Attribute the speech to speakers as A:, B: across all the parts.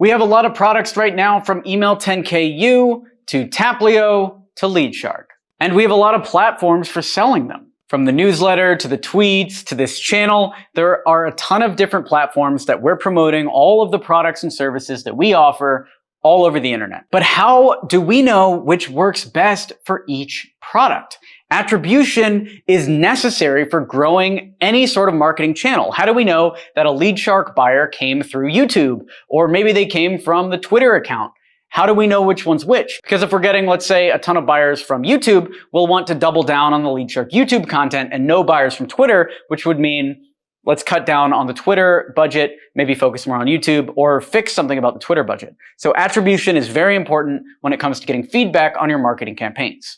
A: We have a lot of products right now, from Email 10KU to Taplio to LeadShark. And we have a lot of platforms for selling them. From the newsletter to the tweets to this channel, there are a ton of different platforms that we're promoting all of the products and services that we offer all over the internet. But how do we know which works best for each product? Attribution is necessary for growing any sort of marketing channel. How do we know that a LeadShark buyer came through YouTube? Or maybe they came from the Twitter account? How do we know which one's which? Because if we're getting, let's say, a ton of buyers from YouTube, we'll want to double down on the LeadShark YouTube content and no buyers from Twitter, which would mean let's cut down on the Twitter budget, maybe focus more on YouTube, or fix something about the Twitter budget. So attribution is very important when it comes to getting feedback on your marketing campaigns.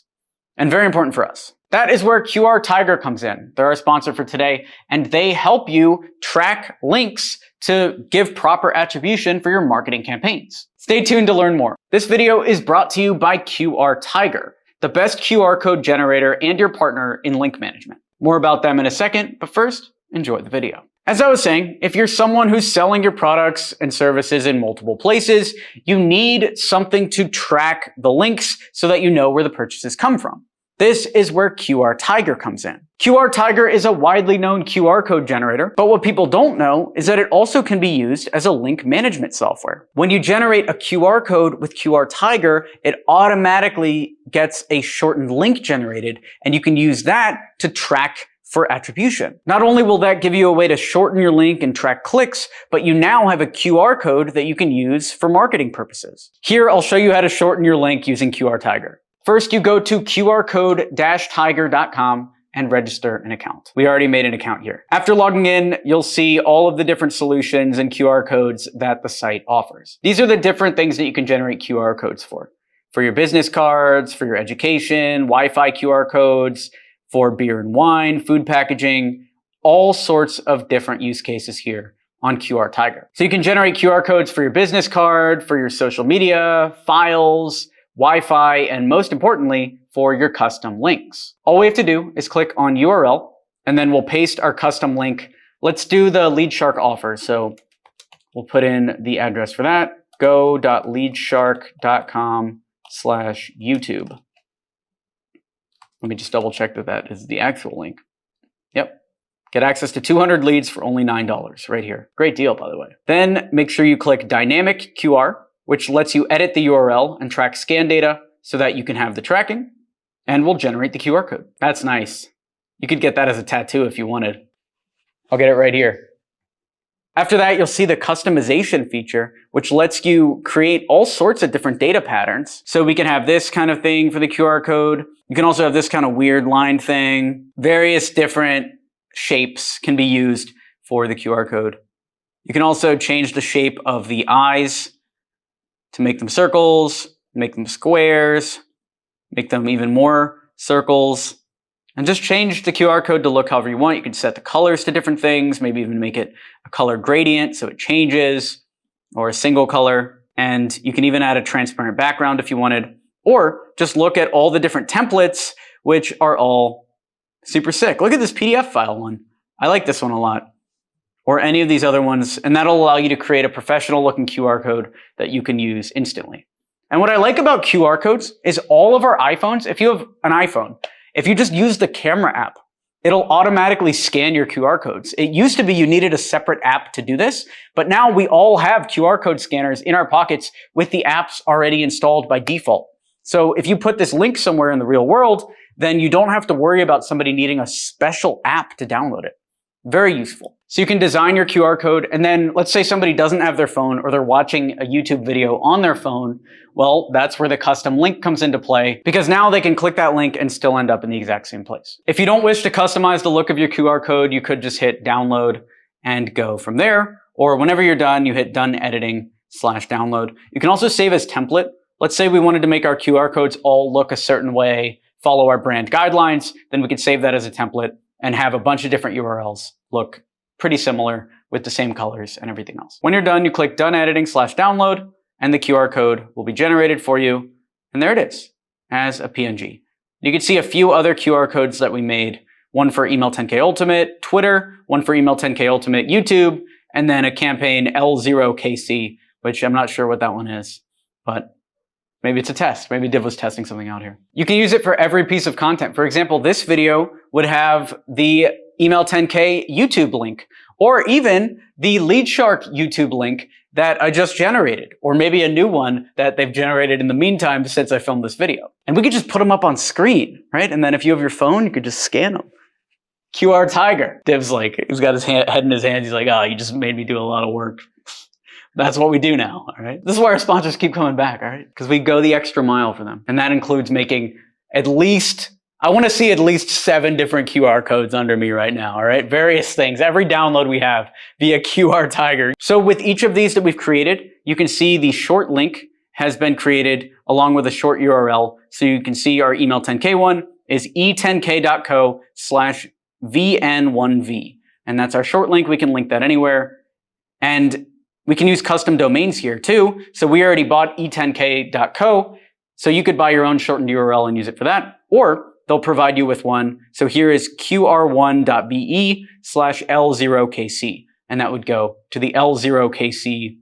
A: And very important for us. That is where QR Tiger comes in. They're our sponsor for today, and they help you track links to give proper attribution for your marketing campaigns. Stay tuned to learn more. This video is brought to you by QR Tiger, the best QR code generator and your partner in link management. More about them in a second, but first, enjoy the video. As I was saying, if you're someone who's selling your products and services in multiple places, you need something to track the links so that you know where the purchases come from. This is where QR Tiger comes in. QR Tiger is a widely known QR code generator, but what people don't know is that it also can be used as a link management software. When you generate a QR code with QR Tiger, it automatically gets a shortened link generated, and you can use that to track for attribution. Not only will that give you a way to shorten your link and track clicks, but you now have a QR code that you can use for marketing purposes. Here, I'll show you how to shorten your link using QR Tiger. First, you go to qrcode-tiger.com and register an account. We already made an account here. After logging in, you'll see all of the different solutions and QR codes that the site offers. These are the different things that you can generate QR codes for your business cards, for your education, Wi-Fi QR codes, for beer and wine, food packaging, all sorts of different use cases here on QR Tiger. So you can generate QR codes for your business card, for your social media, files, Wi-Fi, and most importantly, for your custom links. All we have to do is click on URL, and then we'll paste our custom link. Let's do the LeadShark offer. So we'll put in the address for that, go.leadshark.com/YouTube. Let me just double check that that is the actual link. Yep. Get access to 200 leads for only $9 right here. Great deal, by the way. Then make sure you click Dynamic QR, which lets you edit the URL and track scan data so that you can have the tracking, and we'll generate the QR code. That's nice. You could get that as a tattoo if you wanted. I'll get it right here. After that, you'll see the customization feature, which lets you create all sorts of different data patterns. So we can have this kind of thing for the QR code. You can also have this kind of weird line thing. Various different shapes can be used for the QR code. You can also change the shape of the eyes to make them circles, make them squares, make them even more circles, and just change the QR code to look however you want. You can set the colors to different things, maybe even make it a color gradient so it changes, or a single color. And you can even add a transparent background if you wanted, or just look at all the different templates, which are all super sick. Look at this PDF file one. I like this one a lot. Or any of these other ones, and that'll allow you to create a professional looking QR code that you can use instantly. And what I like about QR codes is all of our iPhones, if you have an iPhone, if you just use the camera app, it'll automatically scan your QR codes. It used to be you needed a separate app to do this, but now we all have QR code scanners in our pockets with the apps already installed by default. So if you put this link somewhere in the real world, then you don't have to worry about somebody needing a special app to download it. Very useful. So you can design your QR code, and then let's say somebody doesn't have their phone or they're watching a YouTube video on their phone. Well, that's where the custom link comes into play, because now they can click that link and still end up in the exact same place. If you don't wish to customize the look of your QR code, you could just hit download and go from there. Or whenever you're done, you hit done editing/download. You can also save as template. Let's say we wanted to make our QR codes all look a certain way, follow our brand guidelines, then we could save that as a template and have a bunch of different URLs look pretty similar with the same colors and everything else. When you're done, you click done editing/download, and the QR code will be generated for you. And there it is as a PNG. You can see a few other QR codes that we made. One for Email 10K Ultimate, Twitter, one for Email 10K Ultimate, YouTube, and then a campaign L0KC, which I'm not sure what that one is, but maybe it's a test. Maybe Div was testing something out here. You can use it for every piece of content. For example, this video would have the Email 10K YouTube link, or even the LeadShark YouTube link that I just generated, or maybe a new one that they've generated in the meantime since I filmed this video. And we could just put them up on screen, right? And then if you have your phone, you could just scan them. QR Tiger. Div's like, he's got his head in his hands. He's like, oh, you just made me do a lot of work. That's what we do now, all right? This is why our sponsors keep coming back, all right? Because we go the extra mile for them. And that includes making at least, I want to see at least 7 different QR codes under me right now, all right? Various things, every download we have via QR Tiger. So with each of these that we've created, you can see the short link has been created along with a short URL. So you can see our Email 10K one is e10k.co/VN1V. And that's our short link. We can link that anywhere. And we can use custom domains here too. So we already bought e10k.co. So you could buy your own shortened URL and use it for that. Or they'll provide you with one. So here is qr1.be/L0kc. And that would go to the L0kc,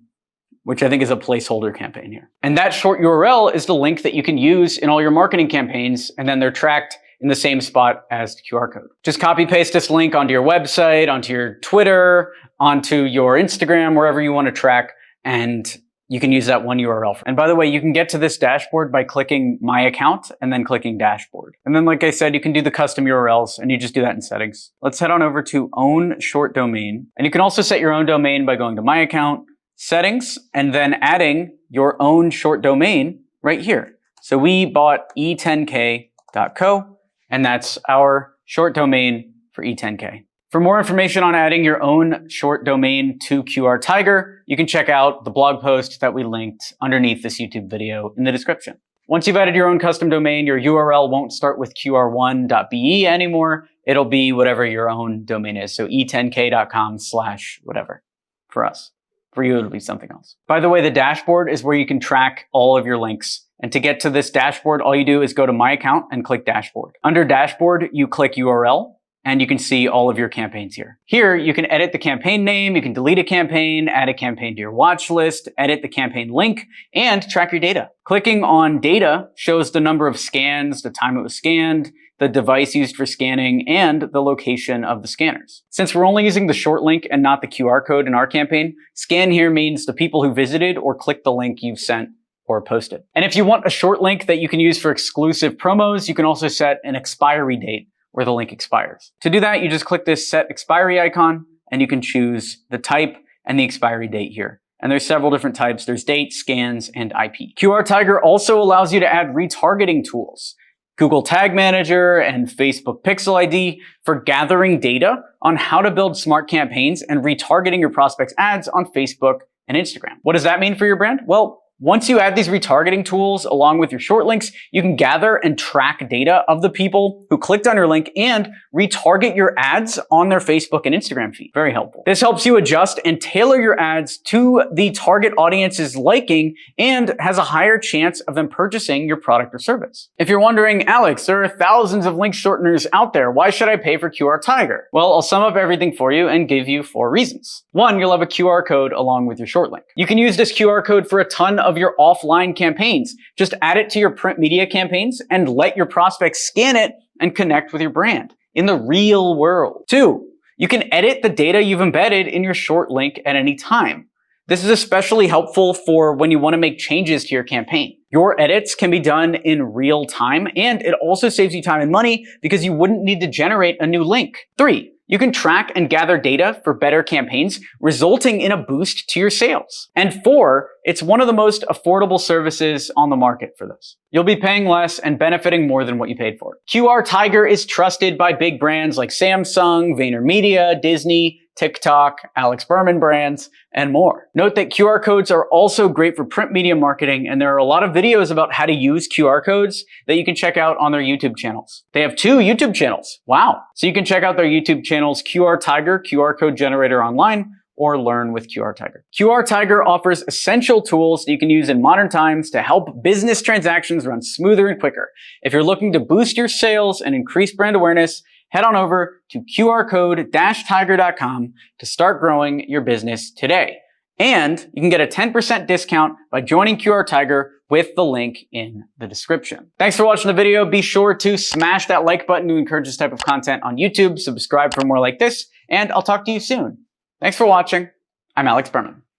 A: which I think is a placeholder campaign here. And that short URL is the link that you can use in all your marketing campaigns. And then they're tracked in the same spot as the QR code. Just copy paste this link onto your website, onto your Twitter, onto your Instagram, wherever you want to track, and you can use that one URL. And by the way, you can get to this dashboard by clicking My Account and then clicking Dashboard. And then, like I said, you can do the custom URLs, and you just do that in Settings. Let's head on over to Own Short Domain. And you can also set your own domain by going to My Account, Settings, and then adding your own short domain right here. So we bought e10k.co. And that's our short domain for e10k. For more information on adding your own short domain to QR Tiger, you can check out the blog post that we linked underneath this YouTube video in the description. Once you've added your own custom domain, your URL won't start with qr1.be anymore. It'll be whatever your own domain is. So e10k.com/whatever for us. For you, it'll be something else. By the way, the dashboard is where you can track all of your links. And to get to this dashboard, all you do is go to My Account and click Dashboard. Under Dashboard, you click URL, and you can see all of your campaigns here. Here, you can edit the campaign name, you can delete a campaign, add a campaign to your watch list, edit the campaign link, and track your data. Clicking on Data shows the number of scans, the time it was scanned, the device used for scanning, and the location of the scanners. Since we're only using the short link and not the QR code in our campaign, scan here means the people who visited or clicked the link you've sent or posted. And if you want a short link that you can use for exclusive promos, you can also set an expiry date where the link expires. To do that, you just click this Set Expiry icon, and you can choose the type and the expiry date here. And there's several different types. There's date, scans, and IP. QR Tiger also allows you to add retargeting tools, Google Tag Manager and Facebook Pixel ID for gathering data on how to build smart campaigns and retargeting your prospects' ads on Facebook and Instagram. What does that mean for your brand? Well, once you add these retargeting tools along with your short links, you can gather and track data of the people who clicked on your link and retarget your ads on their Facebook and Instagram feed. Very helpful. This helps you adjust and tailor your ads to the target audience's liking and has a higher chance of them purchasing your product or service. If you're wondering, Alex, there are thousands of link shorteners out there. Why should I pay for QR Tiger? Well, I'll sum up everything for you and give you 4 reasons. 1, you'll have a QR code along with your short link. You can use this QR code for a ton of your offline campaigns. Just add it to your print media campaigns and let your prospects scan it and connect with your brand in the real world. 2, you can edit the data you've embedded in your short link at any time. This is especially helpful for when you want to make changes to your campaign. Your edits can be done in real time, and it also saves you time and money because you wouldn't need to generate a new link. 3, you can track and gather data for better campaigns, resulting in a boost to your sales. And 4, it's one of the most affordable services on the market for this. You'll be paying less and benefiting more than what you paid for. QR Tiger is trusted by big brands like Samsung, VaynerMedia, Disney, TikTok, Alex Berman brands, and more. Note that QR codes are also great for print media marketing, and there are a lot of videos about how to use QR codes that you can check out on their YouTube channels. They have 2 YouTube channels. Wow. So you can check out their YouTube channels, QR Tiger, QR Code Generator Online, or Learn with QR Tiger. QR Tiger offers essential tools that you can use in modern times to help business transactions run smoother and quicker. If you're looking to boost your sales and increase brand awareness, head on over to qrcode-tiger.com to start growing your business today. And you can get a 10% discount by joining QR Tiger with the link in the description. Thanks for watching the video. Be sure to smash that like button to encourage this type of content on YouTube, subscribe for more like this, and I'll talk to you soon. Thanks for watching. I'm Alex Berman.